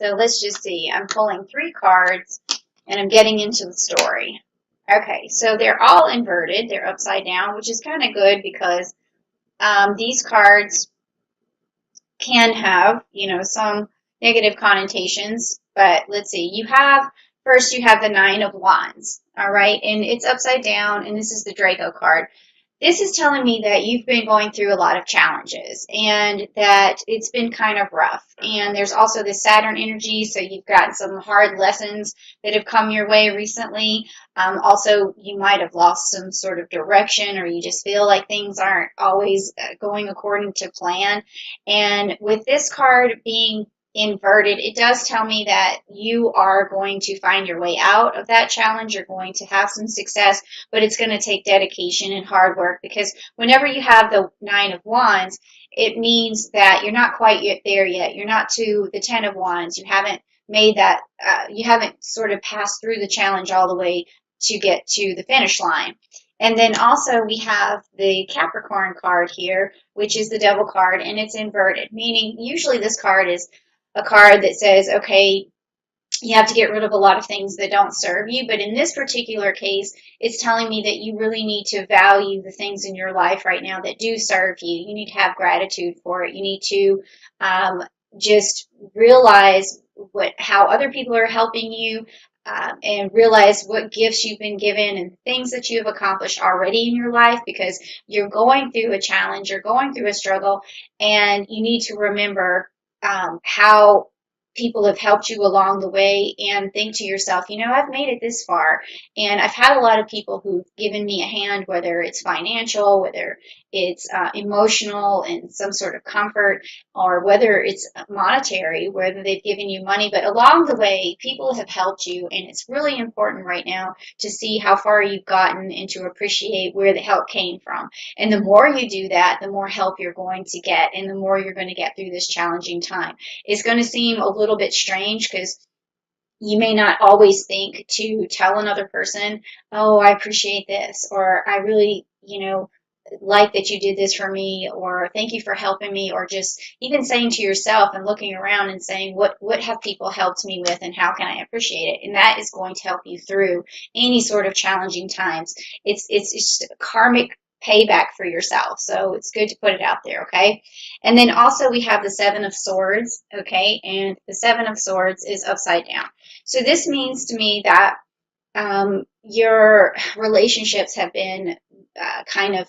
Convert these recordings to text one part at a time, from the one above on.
So let's just see. I'm pulling 3 cards and I'm getting into the story. Okay, so they're all inverted. They're upside down, which is kind of good because these cards can have, some negative connotations. But let's see. First you have the Nine of Wands, all right? And it's upside down, and this is the Draco card. This is telling me that you've been going through a lot of challenges and that it's been kind of rough. And there's also the Saturn energy, so you've gotten some hard lessons that have come your way recently. Also, you might have lost some sort of direction, or you just feel like things aren't always going according to plan. And with this card being inverted, it does tell me that you are going to find your way out of that challenge. You're going to have some success, but it's going to take dedication and hard work, because whenever you have the Nine of Wands, it means that you're not quite there yet. You're not to the Ten of Wands. You haven't made that, you haven't sort of passed through the challenge all the way to get to the finish line. And then also we have the Capricorn card here, which is the Devil card, and it's inverted, meaning usually this card is a card that says, okay, you have to get rid of a lot of things that don't serve you. But in this particular case, it's telling me that you really need to value the things in your life right now that do serve you. You need to have gratitude for it. You need to just realize how other people are helping you, and realize what gifts you've been given and things that you have accomplished already in your life, because you're going through a challenge, you're going through a struggle, and you need to remember how people have helped you along the way, and think to yourself, I've made it this far, and I've had a lot of people who've given me a hand, whether it's financial, whether it's emotional and some sort of comfort, or whether it's monetary, whether they've given you money. But along the way, people have helped you, and it's really important right now to see how far you've gotten and to appreciate where the help came from. And the more you do that, the more help you're going to get, and the more you're going to get through this challenging time. It's going to seem a little bit strange, because you may not always think to tell another person, oh, I appreciate this, or I really, like that you did this for me, or thank you for helping me, or just even saying to yourself and looking around and saying, what have people helped me with, and how can I appreciate it? And that is going to help you through any sort of challenging times. It's just karmic payback for yourself. So it's good to put it out there, okay? And then also we have the Seven of Swords, okay? And the Seven of Swords is upside down. So this means to me that your relationships have been kind of,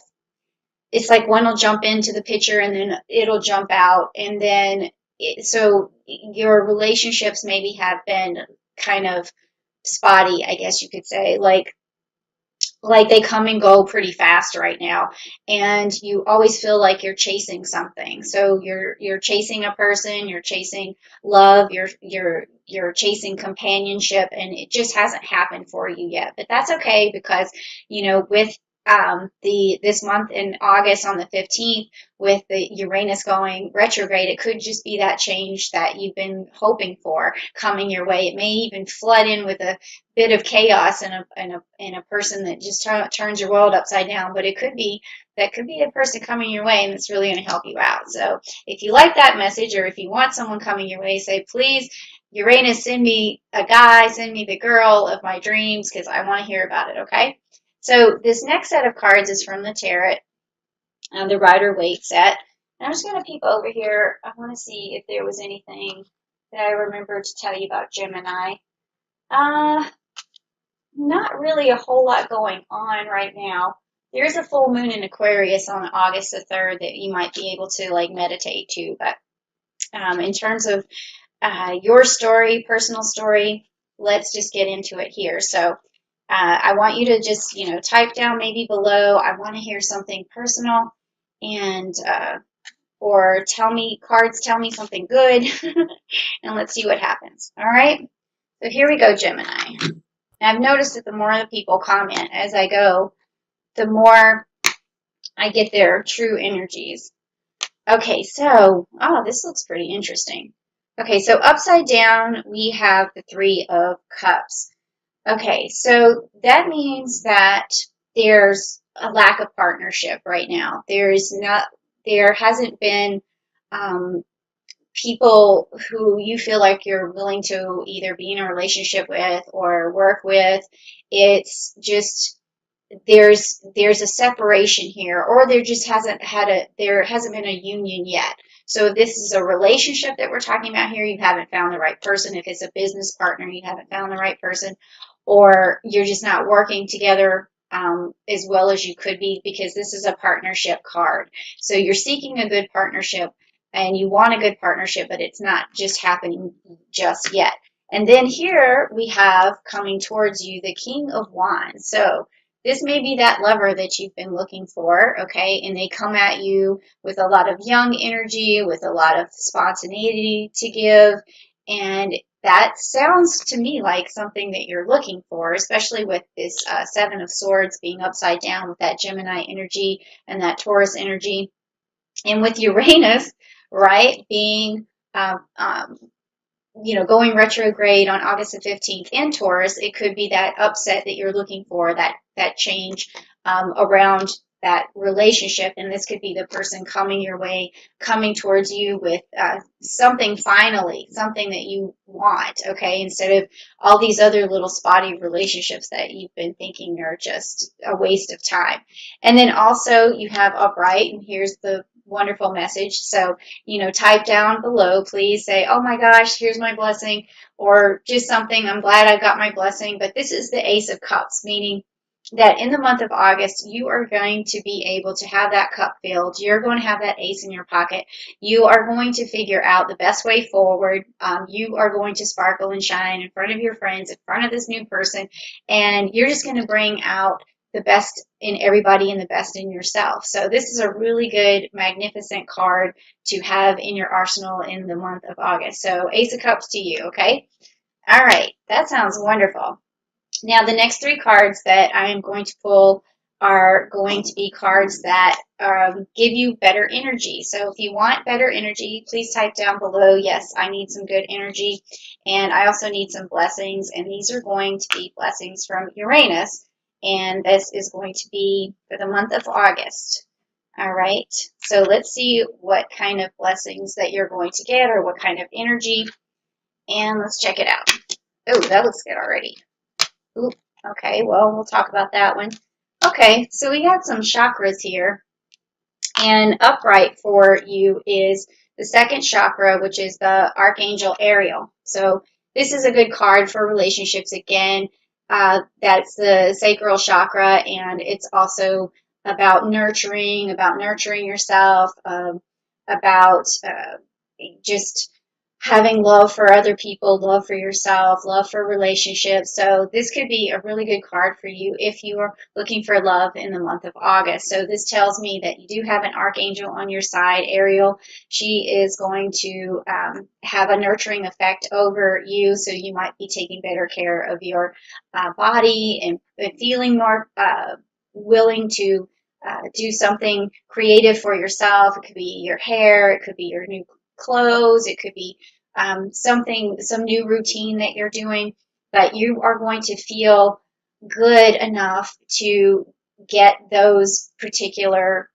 it's like one will jump into the picture and then it'll jump out. And then, so your relationships maybe have been kind of spotty, I guess you could say. Like they come and go pretty fast right now, and you always feel like you're chasing something. So you're chasing a person, you're chasing love, you're chasing companionship, and it just hasn't happened for you yet. But that's okay, because with the this month in August on the 15th, with the Uranus going retrograde, it could just be that change that you've been hoping for coming your way. It may even flood in with a bit of chaos and a person that just turns your world upside down. But that could be a person coming your way, and it's really going to help you out. So if you like that message, or if you want someone coming your way, say, please, Uranus, send me a guy, send me the girl of my dreams, because I want to hear about it, okay? So this next set of cards is from the Tarot, the Rider-Waite set. And I'm just going to peek over here. I want to see if there was anything that I remembered to tell you about Gemini. Not really a whole lot going on right now. There's a full moon in Aquarius on August the 3rd that you might be able to meditate to. But in terms of your story, personal story, let's just get into it here. So I want you to just, type down maybe below, I want to hear something personal, and or cards tell me something good, and let's see what happens. All right? So here we go, Gemini. And I've noticed that the more the people comment as I go, the more I get their true energies. Okay, so, this looks pretty interesting. Okay, so upside down, we have the Three of Cups. Okay, so that means that there's a lack of partnership right now. There hasn't been people who you feel like you're willing to either be in a relationship with or work with. It's just there's a separation here, or there hasn't been a union yet. So if this is a relationship that we're talking about here, you haven't found the right person. If it's a business partner, you haven't found the right person, or you're just not working together as well as you could be, because this is a partnership card. So you're seeking a good partnership and you want a good partnership, but it's not just happening just yet. And then here we have coming towards you the King of Wands. So this may be that lover that you've been looking for, okay? And they come at you with a lot of young energy, with a lot of spontaneity to give. And that sounds to me like something that you're looking for, especially with this Seven of Swords being upside down with that Gemini energy and that Taurus energy. And with Uranus, right, being going retrograde on August the 15th in Taurus, it could be that upset that you're looking for, that change around that relationship. And this could be the person coming your way, coming towards you with something finally, something that you want, okay, instead of all these other little spotty relationships that you've been thinking are just a waste of time. And then also you have upright, and here's the wonderful message. So, type down below, please say, oh my gosh, here's my blessing, or just something, I'm glad I got my blessing. But this is the Ace of Cups, meaning that in the month of August, you are going to be able to have that cup filled. You're going to have that ace in your pocket. You are going to figure out the best way forward. You are going to sparkle and shine in front of your friends, in front of this new person, and you're just going to bring out the best in everybody and the best in yourself. So this is a really good, magnificent card to have in your arsenal in the month of August. So Ace of Cups to you, okay? All right, that sounds wonderful. Now the next three cards that I am going to pull are going to be cards that give you better energy. So if you want better energy, please type down below, yes, I need some good energy, and I also need some blessings, and these are going to be blessings from Uranus. And this is going to be for the month of August. All right, so let's see what kind of blessings that you're going to get, or what kind of energy, and let's check it out. Oh, that looks good already. Ooh, okay, well, we'll talk about that one. Okay, so we got some chakras here, and upright for you is the second chakra, which is the Archangel Ariel. So this is a good card for relationships again. That's the sacral chakra, and it's also about nurturing yourself, about just having love for other people, love for yourself, love for relationships. So this could be a really good card for you if you are looking for love in the month of August. So this tells me that you do have an archangel on your side, Ariel. She is going to have a nurturing effect over you, so you might be taking better care of your body and feeling more willing to do something creative for yourself. It could be your hair, it could be your new clothes, it could be some new routine that you're doing, but you are going to feel good enough to get those particular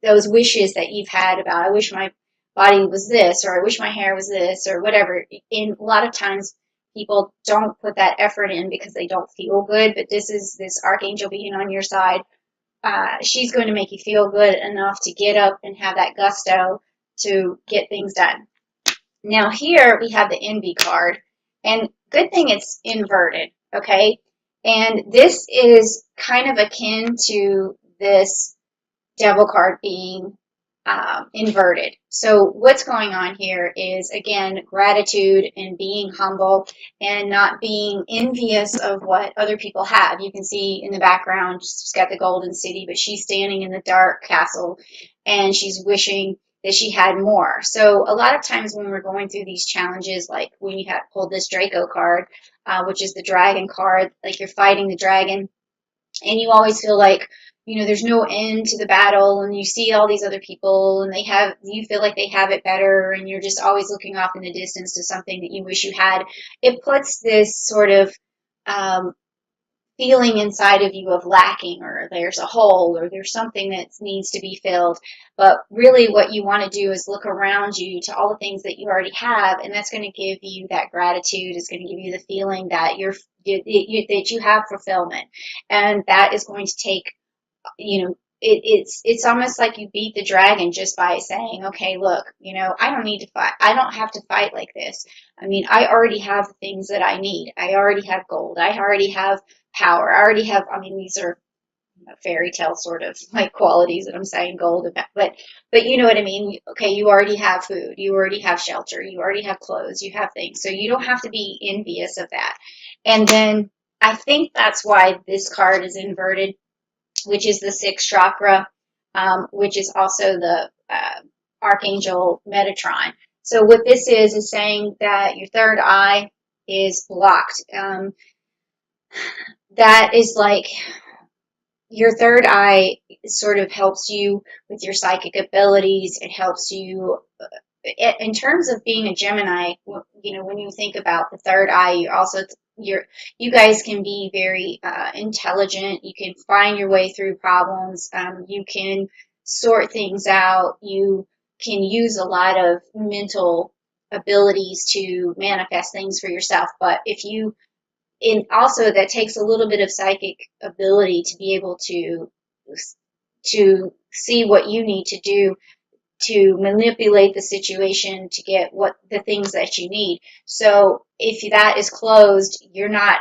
those wishes that you've had about, I wish my body was this, or I wish my hair was this, or whatever. In a lot of times people don't put that effort in because they don't feel good, but this archangel being on your side, she's going to make you feel good enough to get up and have that gusto to get things done. Now here we have the envy card, and good thing it's inverted, okay? And this is kind of akin to this devil card being inverted. So what's going on here is, again, gratitude and being humble and not being envious of what other people have. You can see in the background, she's got the golden city, but she's standing in the dark castle and she's wishing that she had more. So a lot of times when we're going through these challenges, like when you have pulled this Draco card, which is the dragon card, like you're fighting the dragon, and you always feel like, there's no end to the battle, and you see all these other people and you feel like they have it better, and you're just always looking off in the distance to something that you wish you had. It puts this sort of feeling inside of you of lacking, or there's a hole, or there's something that needs to be filled. But really what you want to do is look around you to all the things that you already have, and that's going to give you that gratitude. Is going to give you the feeling that that you have fulfillment, and that is going to take, it's almost like you beat the dragon just by saying, okay, look, I don't need to fight. I don't have to fight like this. I mean, I already have the things that I need. I already have gold. I already have power. I already have, I mean, these are fairy tale sort of like qualities that I'm saying gold about, but you know what I mean? Okay, you already have food. You already have shelter. You already have clothes. You have things. So you don't have to be envious of that. And then I think that's why this card is inverted, which is the sixth chakra, which is also the Archangel Metatron. So what this is saying that your third eye is blocked. That is like your third eye sort of helps you with your psychic abilities. It helps you in terms of being a Gemini. When you think about the third eye, you guys can be very intelligent. You can find your way through problems. You can sort things out. You can use a lot of mental abilities to manifest things for yourself. But if you and also that takes a little bit of psychic ability to be able to see what you need to do to manipulate the situation to get what the things that you need. So if that is closed, you're not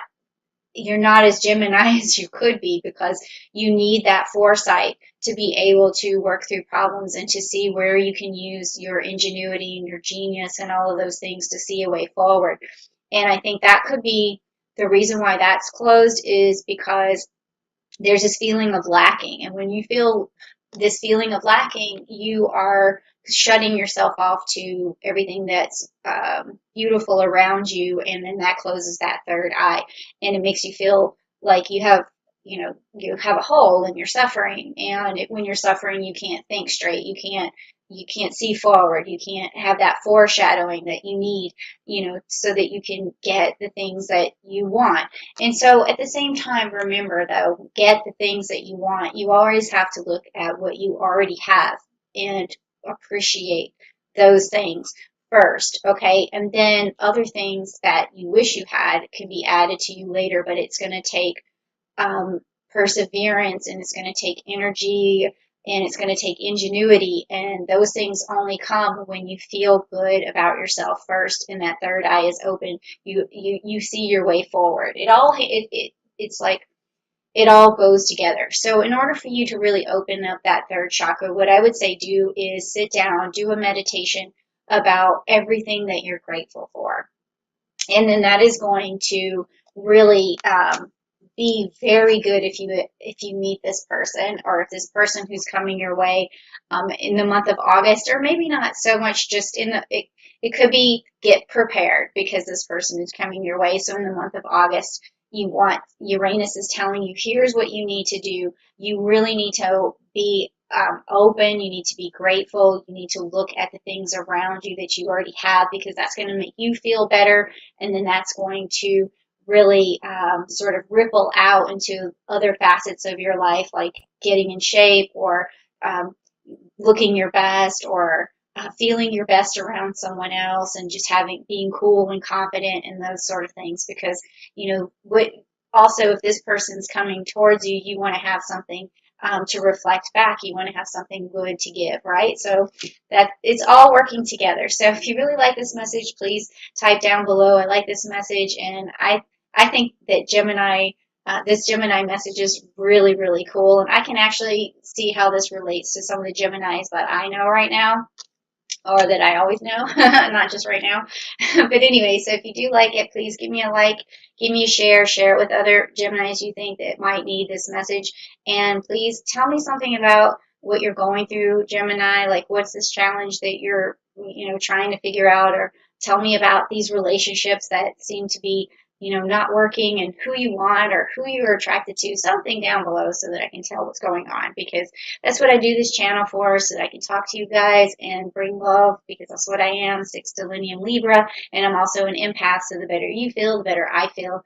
as Gemini as you could be, because you need that foresight to be able to work through problems and to see where you can use your ingenuity and your genius and all of those things to see a way forward. And I think that could be the reason why that's closed, is because there's this feeling of lacking. And when you feel this feeling of lacking, you are shutting yourself off to everything that's beautiful around you. And then that closes that third eye. And it makes you feel like you have a hole and you're suffering. And when you're suffering, you can't think straight. You can't see forward. You can't have that foreshadowing that you need, so that you can get the things that you want. And so at the same time, remember though, get the things that you want. You always have to look at what you already have and appreciate those things first, okay? And then other things that you wish you had can be added to you later, but it's going to take perseverance, and it's going to take energy, and it's going to take ingenuity, and those things only come when you feel good about yourself first, and that third eye is open. You see your way forward. It's like it all goes together. So in order for you to really open up that third chakra, what I would say do is sit down, do a meditation about everything that you're grateful for, and then that is going to really be very good if you meet this person, or if this person who's coming your way in the month of August, or maybe not so much just it could be get prepared, because this person is coming your way. So in the month of August, Uranus is telling you, here's what you need to do. You really need to be open. You need to be grateful. You need to look at the things around you that you already have, because that's going to make you feel better. And then that's going to really sort of ripple out into other facets of your life, like getting in shape, or um, looking your best, or feeling your best around someone else, and just being cool and confident and those sort of things. Because what also, if this person's coming towards you, you want to have something to reflect back. You want to have something good to give, right? So that it's all working together. So if you really like this message, please type down below, I like this message. And I think that this Gemini message is really, really cool. And I can actually see how this relates to some of the Geminis that I know right now, or that I always know, not just right now. But anyway, so if you do like it, please give me a like, give me a share it with other Geminis you think that might need this message. And please tell me something about what you're going through, Gemini. Like, what's this challenge that you're, trying to figure out, or tell me about these relationships that seem to be, not working, and who you want, or who you're attracted to, something down below, so that I can tell what's going on, because that's what I do this channel for, so that I can talk to you guys and bring love, because that's what I am, sextillenium Libra, and I'm also an empath, so the better you feel, the better I feel.